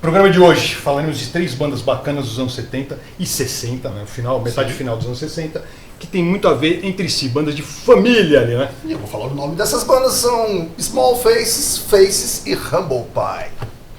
Programa de hoje, falaremos de 3 bandas bacanas dos anos 70 e 60, né? Metade final dos anos 60, que tem muito a ver entre si, bandas de família ali, né? E eu vou falar o nome dessas bandas, são Small Faces, Faces e Humble Pie.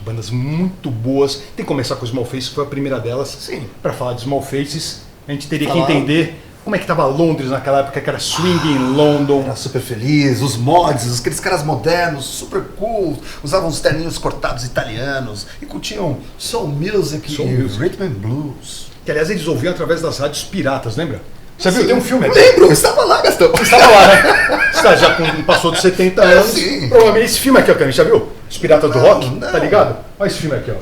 Bandas muito boas. Tem que começar com o Small Faces, que foi a primeira delas. Sim. Para falar de Small Faces, a gente teria que entender como é que estava Londres naquela época, que era swing em London. Era super feliz, os mods, aqueles caras modernos, super cool, usavam os terninhos cortados italianos e curtiam soul music e rhythm and blues. Que aliás eles ouviam através das rádios piratas, lembra? Você viu? Sim, tem um filme eu aqui. lembro, eu estava lá, Gastão. Você estava lá, né? Você já passou dos 70 anos. Sim. Provavelmente esse filme aqui, ó, Cami, já viu? Os Piratas do Rock, não. tá ligado? Olha esse filme aqui, ó.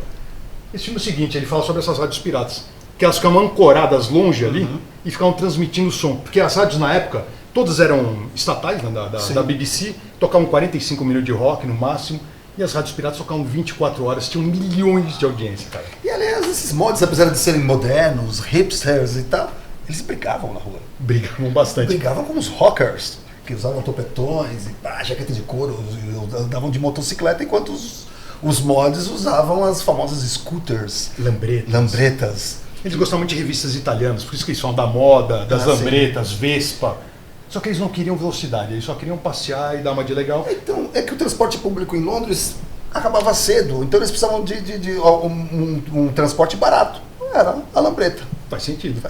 Esse filme é o seguinte, ele fala sobre essas rádios piratas. Que elas ficavam ancoradas longe ali e ficavam transmitindo som. Porque as rádios na época, todas eram estatais, né, da BBC, tocavam 45 minutos de rock no máximo. E as rádios piratas tocavam 24 horas, tinham milhões de audiência, cara. E aliás, esses mods, apesar de serem modernos, hipsters e tal, eles brigavam na rua. Brigavam bastante. Brigavam com os rockers, que usavam topetões e jaqueta de couro, e andavam de motocicleta, enquanto os mods usavam as famosas scooters. Lambretas. Eles gostavam muito de revistas italianas, por isso que eles falam da moda, das lambretas, Vespa. Só que eles não queriam velocidade, eles só queriam passear e dar uma de legal. Então, é que o transporte público em Londres acabava cedo, então eles precisavam de um transporte barato. Era a lambreta. Faz sentido.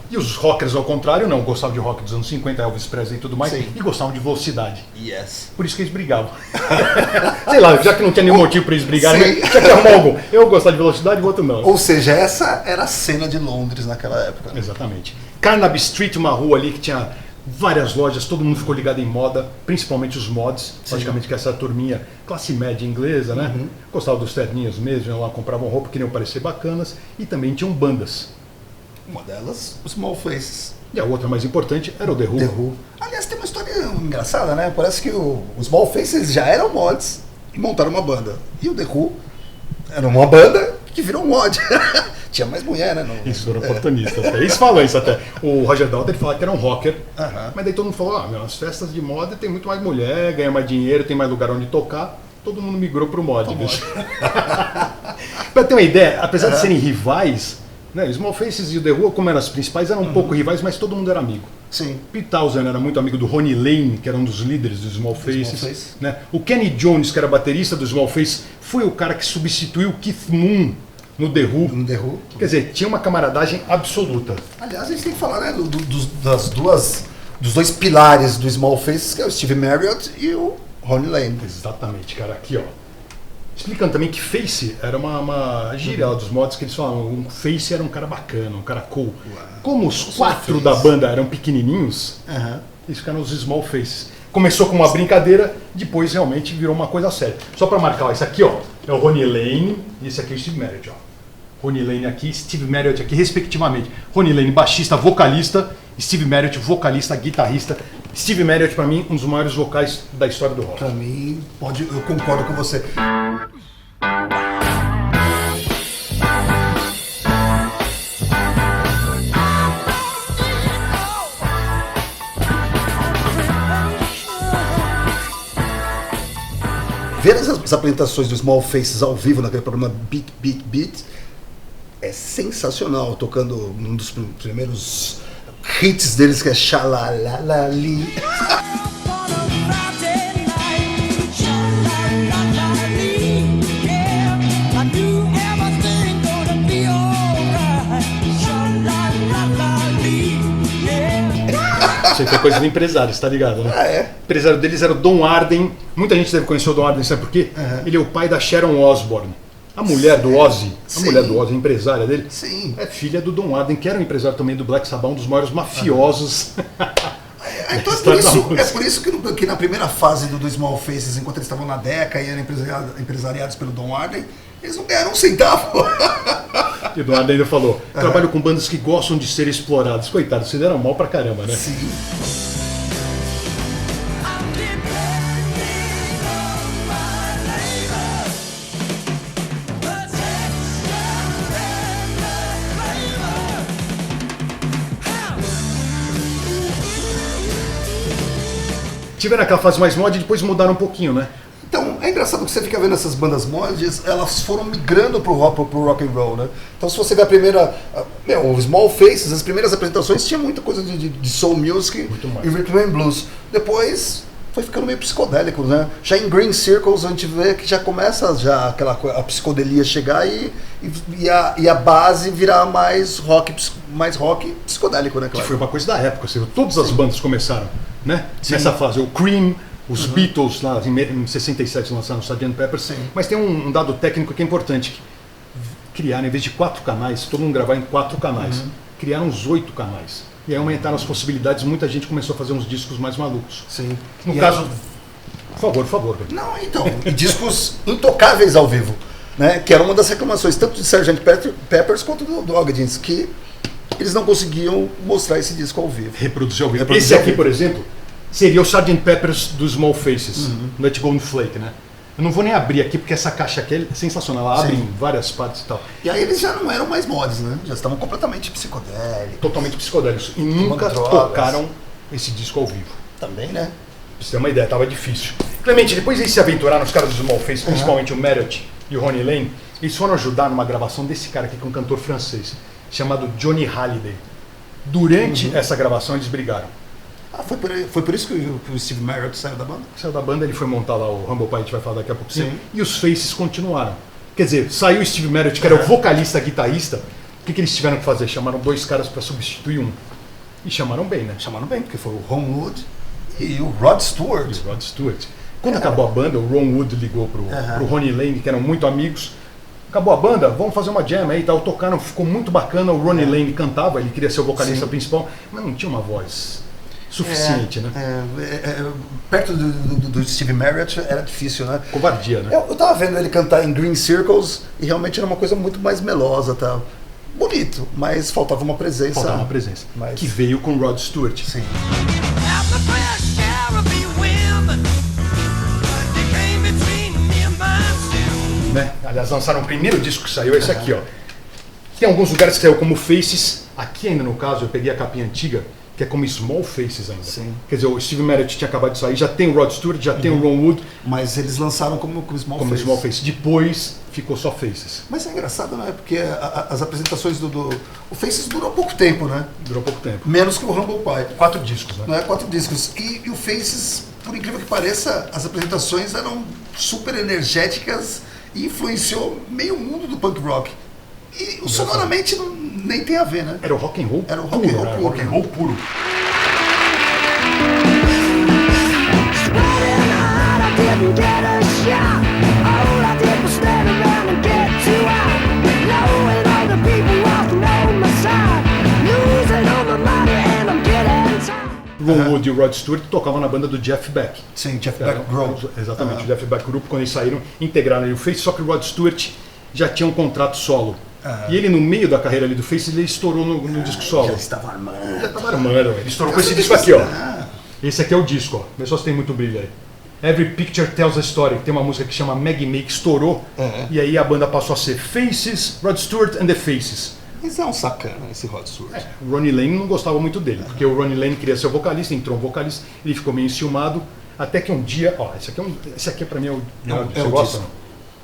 E os rockers, ao contrário, não gostavam de rock dos anos 50, Elvis Presley e tudo mais, Sim. e gostavam de velocidade. Yes. Por isso que eles brigavam. Sei lá, já que não tinha nenhum motivo para eles brigarem, Sim. tinha que arrumar algum. Eu gostava de velocidade e o outro não. Ou seja, essa era a cena de Londres naquela época. Exatamente. Carnaby Street, uma rua ali que tinha várias lojas, todo mundo ficou ligado em moda, principalmente os mods, logicamente que essa turminha classe média inglesa, né? Gostava dos terninhos mesmo, iam lá, compravam roupa, queriam parecer bacanas, e também tinham bandas. Uma delas, os Small Faces. E a outra mais importante era o The Who. The Who. Aliás, tem uma história engraçada, né? Parece que os Small Faces já eram mods e montaram uma banda. E o The Who era uma banda que virou um mod. Tinha mais mulher, né? Isso, era oportunista. Eles falam isso até. O Roger Daltrey fala que era um rocker, mas daí todo mundo falou, nas festas de moda tem muito mais mulher, ganha mais dinheiro, tem mais lugar onde tocar. Todo mundo migrou pro mod. Pra ter uma ideia, apesar de serem rivais, né, Small Faces e o The Who, como eram as principais, eram um pouco rivais, mas todo mundo era amigo. Sim. Pete Townshend era muito amigo do Ronnie Lane, que era um dos líderes do Small Faces. Né? O Kenny Jones, que era baterista do Small Faces, foi o cara que substituiu o Keith Moon no The Who. Quer dizer, tinha uma camaradagem absoluta. Aliás, a gente tem que falar, né, dos dois pilares do Small Faces, que é o Steve Marriott e o Ronnie Lane. Exatamente, cara. Aqui, ó. Explicando também que Face era uma gíria dos mods que eles falavam. Um Face era um cara bacana, um cara cool. Como os 4 da banda eram pequenininhos, eles ficaram os Small Faces. Começou com uma brincadeira, depois realmente virou uma coisa séria. Só para marcar, ó, esse aqui, ó, é o Ronnie Lane e esse aqui é o Steve Marriott, ó. Ronnie Lane aqui, Steve Marriott aqui, respectivamente. Ronnie Lane, baixista, vocalista, Steve Marriott, vocalista, guitarrista. Steve Marriott, para mim, um dos maiores vocais da história do rock. Pra mim, eu concordo com você. Ver as apresentações do Small Faces ao vivo naquele programa Beat Beat Beat é sensacional, tocando um dos primeiros hits deles, que é Xalalalali. Isso aí foi coisa do empresário, você tá ligado, né? É. O empresário deles era o Don Arden. Muita gente deve conhecer o Don Arden, sabe por quê? Ele é o pai da Sharon Osbourne. A mulher do Ozzy, a empresária dele, é filha do Don Arden, que era um empresário também do Black Sabbath, um dos maiores mafiosos. Então é por isso que na primeira fase do Small Faces, enquanto eles estavam na Decca e eram empresariados pelo Don Arden, eles não ganharam um centavo. E o Don Arden ainda falou, trabalho com bandas que gostam de ser exploradas. Coitado, vocês deram mal pra caramba, né? Sim. Tiveram aquela fase mais mod e depois mudaram um pouquinho, né? Então, Então, é engraçado que você fica vendo essas bandas mods, elas foram migrando pro rock and roll, né? Então, se você ver a primeira... o Small Faces, as primeiras apresentações tinha muita coisa de soul music e rhythm and blues. Depois foi ficando meio psicodélico, né? Já em Green Circles a gente vê que já começa a psicodelia chegar e a base virar mais rock psicodélico, né? Claro. Que foi uma coisa da época, ou seja, todas as bandas começaram, né? Nessa fase. O Cream, os Beatles lá em 67 lançaram o Sgt. Pepper. Mas tem um dado técnico que é importante. Criaram, em vez de 4 canais, todo mundo gravar em 4 canais. Criaram uns 8 canais. E aí aumentaram as possibilidades, muita gente começou a fazer uns discos mais malucos. Sim. No caso... Por favor. Não, então, e discos intocáveis ao vivo, né? Que era uma das reclamações, tanto de Sgt. Peppers quanto do Organs, que eles não conseguiam mostrar esse disco ao vivo. Reproduzir ao vivo. Esse aqui, por exemplo, seria o Sgt. Peppers dos Small Faces, Nut Golden Flake, né? Eu não vou nem abrir aqui, porque essa caixa aqui é sensacional, ela abre em várias partes e tal. E aí eles já não eram mais mods, né? Já estavam completamente psicodélicos. Totalmente psicodélicos. E nunca tocaram esse disco ao vivo. Também, né? Pra você ter uma ideia, tava difícil. Clemente, depois eles se aventuraram, os caras do Small Faces, principalmente o Merritt e o Ronnie Lane, eles foram ajudar numa gravação desse cara aqui, que é um cantor francês, chamado Johnny Hallyday. Durante essa gravação eles brigaram. Foi por isso que o Steve Marriott saiu da banda? Saiu da banda, ele foi montar lá o Humble Pie, a gente vai falar daqui a pouco. E os Faces continuaram. Quer dizer, saiu o Steve Marriott, que era o vocalista, guitarrista. O que eles tiveram que fazer? Chamaram 2 caras para substituir um. E chamaram bem, né? Chamaram bem, porque foi o Ron Wood e o Rod Stewart. Quando acabou a banda, o Ron Wood ligou pro Ronnie Lane, que eram muito amigos. Acabou a banda, vamos fazer uma jam aí e tal. Tocaram, ficou muito bacana. O Ronnie Lane cantava, ele queria ser o vocalista principal, mas não tinha uma voz suficiente, né? Perto do Steve Marriott era difícil, né? Covardia, né? Eu tava vendo ele cantar em Green Circles e realmente era uma coisa muito mais melosa, tá? Bonito, mas faltava uma presença. Que veio com Rod Stewart. Sim. Né? Aliás, lançaram o primeiro disco que saiu, esse aqui, ó. Tem alguns lugares que saiu como Faces. Aqui ainda no caso, eu peguei a capinha antiga, que é como Small Faces ainda. Sim. Quer dizer, o Steve Marriott tinha acabado de sair, já tem o Rod Stewart, já tem o Ron Wood. Mas eles lançaram como Small Faces. Depois ficou só Faces. Mas é engraçado, né? Porque as apresentações o Faces durou pouco tempo, né? Durou pouco tempo. Menos que o Humble Pie. 4 discos, né? Não é 4 discos. E o Faces, por incrível que pareça, as apresentações eram super energéticas e influenciou meio mundo do punk rock. E sonoramente nem tem a ver, né? Era o rock and roll Era o rock and roll puro. Rock and roll puro. Ron Wood e o Rod Stewart tocavam na banda do Jeff Beck. Sim, Jeff Beck Group. Exatamente, o Jeff Beck Group, quando eles saíram, integraram o Face, só que o Rod Stewart já tinha um contrato solo. E ele, no meio da carreira ali do Face, ele estourou no disco solo. Já estava armando. Ele estourou com esse disco aqui, ó. Esse aqui é o disco, ó. Vê só se tem muito brilho aí. Every Picture Tells a Story, tem uma música que chama Maggie May, que estourou. E aí a banda passou a ser Faces, Rod Stewart and the Faces. Mas é um sacana esse Rod Stewart. O Ronnie Lane não gostava muito dele, porque o Ronnie Lane queria ser o vocalista, entrou um vocalista, ele ficou meio enciumado, até que um dia, ó, esse aqui pra mim é o melhor disco. Você gosta, não?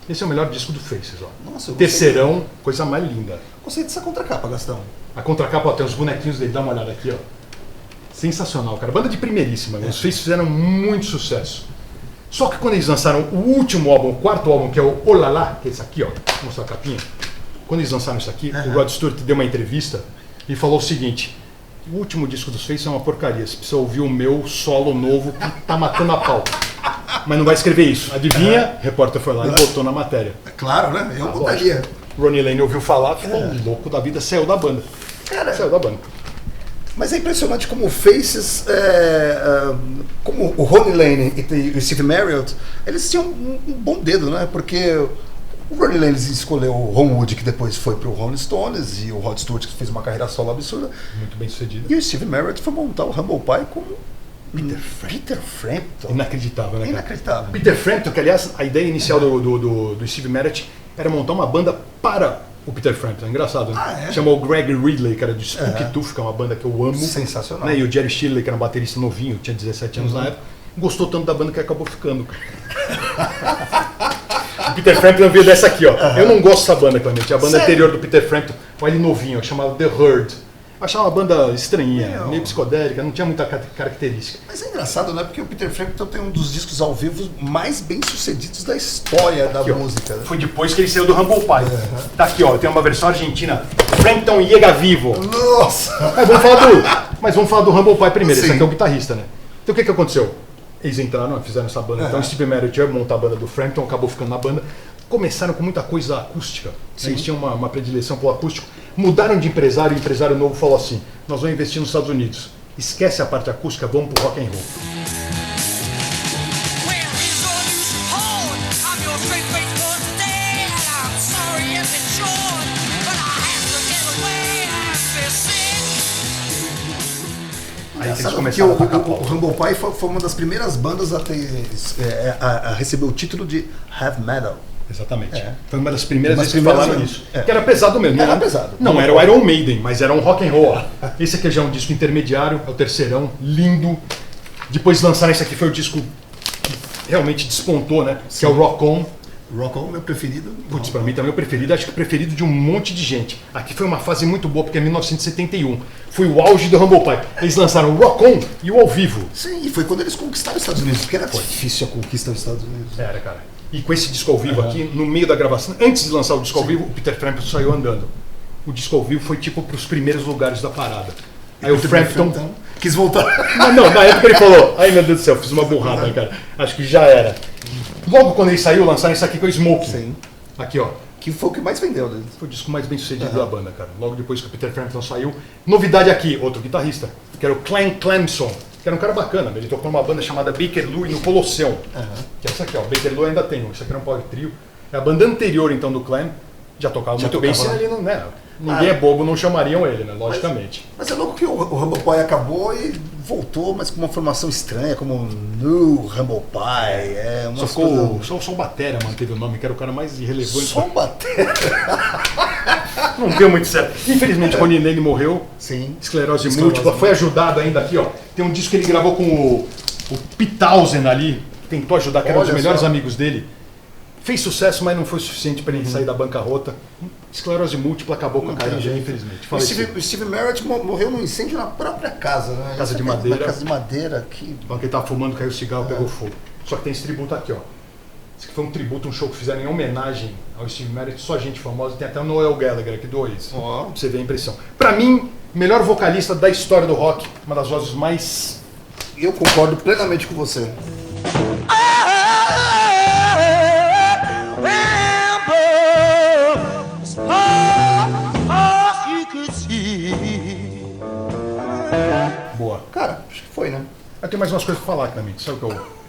Esse é o melhor disco do Faces, ó. Nossa, Terceirão, coisa mais linda. Gostei dessa contracapa, Gastão. A contracapa, ó, tem os bonequinhos dele, dá uma olhada aqui, ó. Sensacional, cara. Banda de primeiríssima. Os Faces fizeram muito sucesso. Só que quando eles lançaram o último álbum, o 4º álbum, que é o Olala, que é esse aqui, ó. Vou mostrar a capinha. Quando eles lançaram isso aqui, o Rod Stewart deu uma entrevista e falou o seguinte: o último disco dos Faces é uma porcaria. Você precisa ouvir o meu solo novo que tá matando a pau. Mas não vai escrever isso. Adivinha? O repórter foi lá e botou na matéria. É claro, né? Eu botaria. Ronnie Lane ouviu falar, ficou louco da vida, saiu da banda. Saiu da banda. Mas é impressionante como o Faces, como o Ronnie Lane e o Steve Marriott, eles tinham um bom dedo, né? Porque o Ronnie Lane escolheu o Ron Wood, que depois foi pro Rolling Stones, e o Rod Stewart, que fez uma carreira solo absurda. Muito bem sucedido. E o Steve Marriott foi montar o Humble Pie com Peter Frampton. Inacreditável, né, cara? Inacreditável. Peter Frampton, que aliás, a ideia inicial do Steve Marriott era montar uma banda para o Peter Frampton. Engraçado, né? Chamou o Greg Ridley, que era de Spook Tooth, que é uma banda que eu amo. Sensacional. Né? E o Jerry Shirley, que era um baterista novinho, tinha 17 anos na época. gostou tanto da banda que acabou ficando. O Peter Frampton veio dessa aqui, ó. Eu não gosto dessa banda, Clemente. A banda anterior do Peter Frampton, olha ele novinho, chamava The Herd. Eu achava uma banda estranhinha, meio psicodélica, não tinha muita característica. Mas é engraçado, né? Porque o Peter Frampton tem um dos discos ao vivo mais bem sucedidos da história da música. Né? Foi depois que ele saiu do Humble Pie. Tá aqui, ó, tem uma versão argentina, Frampton Llega Vivo. Nossa! Mas vamos falar do Humble Pie primeiro, Sim. esse aqui é o guitarrista, né? Então o que aconteceu? Eles entraram, fizeram essa banda. Então Steve Merritt ia montar a banda do Frampton, acabou ficando na banda. Começaram com muita coisa acústica. Eles tinham uma predileção pelo acústico. Mudaram de empresário, e o empresário novo falou assim: nós vamos investir nos Estados Unidos. Esquece a parte acústica, vamos pro rock and roll. Aí eles começaram a tocar pau. O Humble Pie foi uma das primeiras bandas a receber o título de Heavy Metal. Exatamente. Foi uma das primeiras vezes que falaram isso. Que era pesado mesmo. Era pesado. Não era o Iron Maiden, mas era um rock and roll. Esse aqui já é um disco intermediário, é o terceirão, lindo. Depois lançaram esse aqui, foi o disco que realmente despontou, né? Que é o Rock On. Rock On, meu preferido. Putz, pra mim também é o preferido, acho que o preferido de um monte de gente. Aqui foi uma fase muito boa, porque é 1971. Foi o auge do Humble Pie. Eles lançaram o Rock On e o ao vivo. Sim, e foi quando eles conquistaram os Estados Unidos, porque era difícil a conquista dos Estados Unidos. Era, cara. E com esse disco ao vivo aqui, no meio da gravação, antes de lançar o disco ao vivo, o Peter Frampton saiu andando. O disco ao vivo foi tipo pros primeiros lugares da parada. Aí o Frampton quis voltar. Não, na época ele falou: ai meu Deus do céu, fiz uma burrada, cara. Acho que já era. Logo quando ele saiu, lançaram isso aqui com o Smoke. Sim. Aqui, ó. Que foi o que mais vendeu, né? Foi o disco mais bem sucedido da banda, cara. Logo depois que o Peter Frampton saiu. Novidade aqui, outro guitarrista, que era o Clem Clemson, que era um cara bacana. Ele tocou numa banda chamada Baker Louie no Colosseum. Que é essa aqui, ó. Baker Louie ainda tem, isso aqui era um power trio. É a banda anterior, então, do Clem. Já tocava muito bem. Ali não, né? Ninguém é bobo, não chamariam ele, né? Logicamente. Mas é louco que o Humble Pie acabou e voltou, mas com uma formação estranha, como New Humble Pie. Só o Batera manteve o nome, que era o cara mais irrelevante. Só o Batera? Não deu muito certo. Infelizmente, Ronnie Lane morreu. Sim. Esclerose múltipla. Foi ajudado ainda aqui, ó. Tem um disco que ele gravou com o Pete Townshend ali, que tentou ajudar, que era um dos melhores amigos dele. Fez sucesso, mas não foi suficiente para ele sair da bancarrota. Esclerose múltipla, acabou com a carreira dele, infelizmente. O Steve Merritt morreu num incêndio na própria casa, né? Casa de madeira. Na casa de madeira. Então, quem tava fumando, caiu o cigarro, pegou fogo. Só que tem esse tributo aqui, ó. Esse aqui foi um tributo, um show que fizeram em homenagem ao Steve Merritt, só gente famosa. Tem até o Noel Gallagher aqui, dois. Pra você ver a impressão. Pra mim, melhor vocalista da história do rock. Uma das vozes mais... Eu concordo plenamente com você. Boa. Cara, acho que foi, né? Eu tenho mais umas coisas pra falar, Clemente. Sabe o que eu...